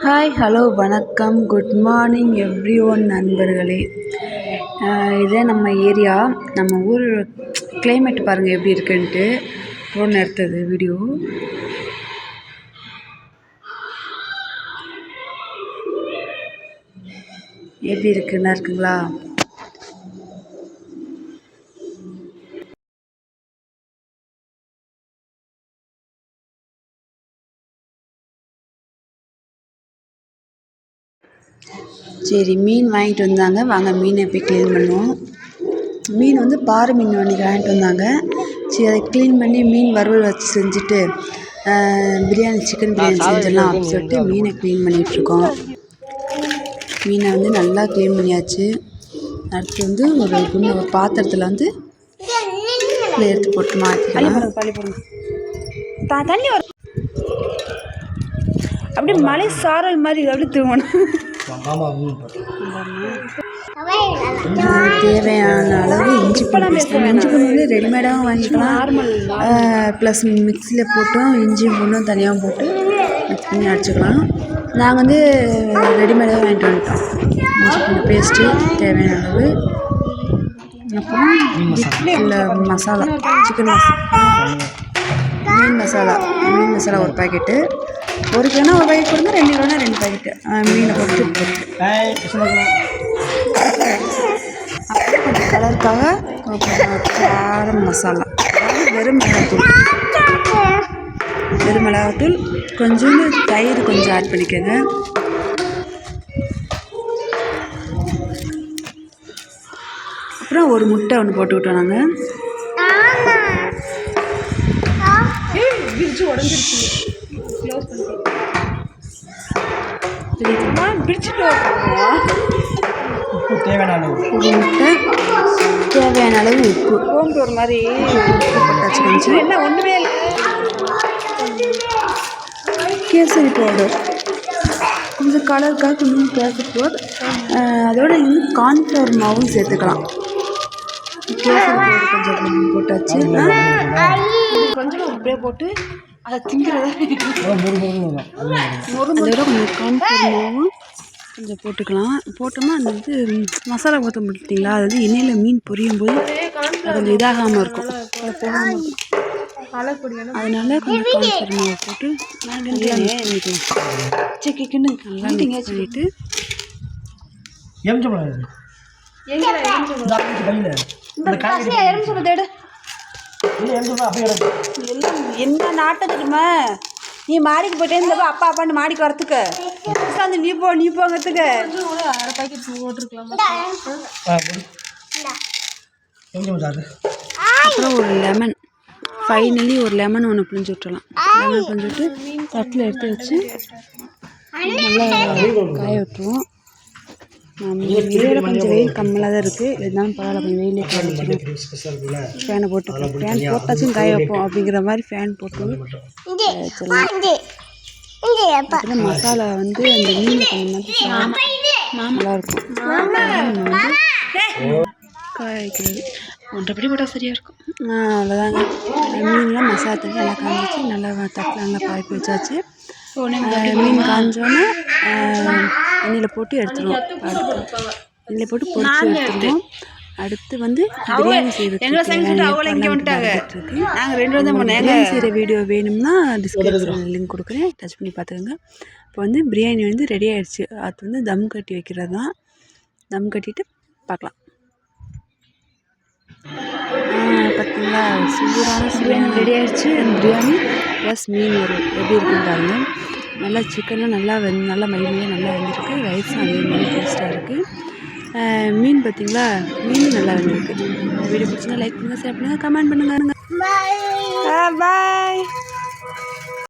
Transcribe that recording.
Hi hello வணக்கம் good morning every one நண்பர்களே. இதே நம்ம ஏரியா, நம்ம ஊர் கிளைமேட் பாருங்கள் எப்படி இருக்குன்ட்டு. ஃபோன் எடுத்தது வீடியோ. எப்படி இருக்குன்னா இருக்குங்களா? சரி, மீன் வாங்கிட்டு வந்தாங்க, வாங்க மீனை போய் க்ளீன் பண்ணுவோம். மீன் வந்து பாறை மீன் அன்றைக்கி வாங்கிட்டு வந்தாங்க. சரி, அதை க்ளீன் பண்ணி மீன் வறுவல் வச்சு செஞ்சுட்டு பிரியாணி, சிக்கன் பிரியாணி செஞ்சிடலாம் அப்படின்னு சொல்லிட்டு மீனை க்ளீன் பண்ணிகிட்ருக்கோம். மீனை வந்து நல்லா க்ளீன் பண்ணியாச்சு. அடுத்து வந்து ஒரு பாத்திரத்தில் வந்து எடுத்து போட்டு மாற்றிக்கலாம். தண்ணி வரும் அப்படியே மலை சாரல் மாதிரி அப்படியே தூவணும். தேவையான அளவு இஞ்சி பூண்டு இஞ்சி பூண்டு வந்து ரெடிமேடாகவும் வாங்கிக்கலாம், ப்ளஸ் மிக்சியில் போட்டும் இஞ்சி பூண்டும் தனியாகவும் போட்டு மிக்ஸ் பண்ணி அடிச்சுக்கலாம். நாங்கள் வந்து ரெடிமேடாக வாங்கிட்டு வந்துட்டோம். இஞ்சி பூண்டு பேஸ்ட்டு தேவையான அளவு, அப்புறம் இல்லை மசாலா, சிக்கன் மசாலா, மீன் மசாலா ஒரு பாக்கெட்டு, 1 கிலோனா 1 பாக்கெட் கொடுங்க, 2 கிலோனா 2 பாக்கெட்டு மீனை போட்டு அப்புறம் கொஞ்சம் கலருக்காக காரம் மசாலா, வெறும் மிளகாத்தூள், கொஞ்சோண்டு தயிர் கொஞ்சம் ஆட் பண்ணிக்கோங்க. அப்புறம் ஒரு முட்டை ஒன்று போட்டுக்கிட்டோம் நாங்கள். தேவையான அளவு உப்பு, ஒரு மாதிரி உப்பு போட்டாச்சு. கொஞ்சம் என்ன ஒன்றுமே இல்லை, கேசரி பவுடர் கொஞ்சம் கலருக்காக கொஞ்சம் கேசரி பவுடர், அதோட இன்னும் கார்ன்ஃப்ளவர் மாவும் சேர்த்துக்கலாம். கேசரி பவுடர் கொஞ்சம் போட்டாச்சு. கொஞ்சம் அப்படியே போட்டு அதை திங்கிறத அதோட கொஞ்சம் கார்ன்ஃப்ளவர் மாவும் கொஞ்சம் போட்டுக்கலாம். போட்டோம்னா அந்த இது மசாலா ஊற்ற முடிச்சிட்டிங்களா, அது வந்து எண்ணெயில் மீன் பொரியும் போது கொஞ்சம் இதாகாமல் இருக்கும், போகாமல் இருக்கும். அதனால கொஞ்சம் கார்ன்ஃப்ளவர் மாவை போட்டு நல்லா மிக்ஸ் பண்ணிக்கலாம். சிக்கன்னு நல்லா மிக்ஸ் பண்ணிவிட்டு என்ன நாட்டத்துக்குமா நீ மாடிக்கு போயிட்டே இருந்தப்ப அப்பா அப்பான்னு மாடிக்கு வரத்துக்கு அந்த நீ போங்கிறதுக்கு 1/2 பாக்கெட் போட்டுருக்கலாம். அப்புறம் ஒரு லெமன், ஃபைனலி ஒரு லெமன் ஒன்று பிழிஞ்சு விட்டுறலாம். லெமன் பிழிஞ்சு விட்டு தட்டில் எடுத்து வச்சு நல்லா காய விட்டுருவோம். கொஞ்சம் வெயில் கம்மியாக தான் இருக்குது, இருந்தாலும் பரவாயில்ல, கொஞ்சம் வெயிலே காய்ச்சிடும். ஃபேனை போட்டு ஃபேன் போட்டாச்சும் காய வைப்போம் அப்படிங்கிற மாதிரி ஃபேன் போட்டு வச்சிடலாம். அப்புறம் மசாலா வந்து அந்த மீன் கொஞ்சம் நல்லாயிருக்கும், காய வைக்கிறது ஒன்றப்படி போட்டால் சரியாக இருக்கும். அவ்வளோதாங்க, மீன்லாம் மசாலா தண்ணி நல்லா காய்ச்சி நல்லா தட்டில் நல்லா காய்ச்சி வச்சாச்சு. மீன் காய்ஞ்சோன்னே எண்ணெயில் போட்டு எடுத்துருவோம். எண்ணெயில் போட்டு பொரிச்சு எடுத்துருவோம். அடுத்து வந்து பிரியாணி செய்கிறது, பிரியாணி செய்கிற வீடியோ வேணும்னா டிஸ்கிரிப்ஷனில் லிங்க் கொடுக்குறேன், டச் பண்ணி பார்த்துக்கோங்க. இப்போ வந்து பிரியாணி வந்து ரெடி ஆகிடுச்சு. அது வந்து தம் கட்டி வைக்கிறது தான். தம் கட்டிட்டு பார்க்கலாம். பார்த்தீங்களா, சூடான ரெடி ஆகிடுச்சு. பிரியாணி ப்ளஸ் மீன் எப்படி இருக்குன்னு பாருங்கள். நல்லா சிக்கனும் நல்லா நல்லா மைமையாக நல்லா வெந்திருக்கு. ரைஸும் அதே மாதிரி டேஸ்ட்டாக இருக்குது. மீன் பார்த்திங்களா, மீன் நல்லா வெந்திருக்கு. வீடியோ பிடிச்சிங்கன்னா லைக் பண்ணுங்கள், ஷேர் பண்ணுங்கள், கமெண்ட் பண்ணுங்கள். பாய்.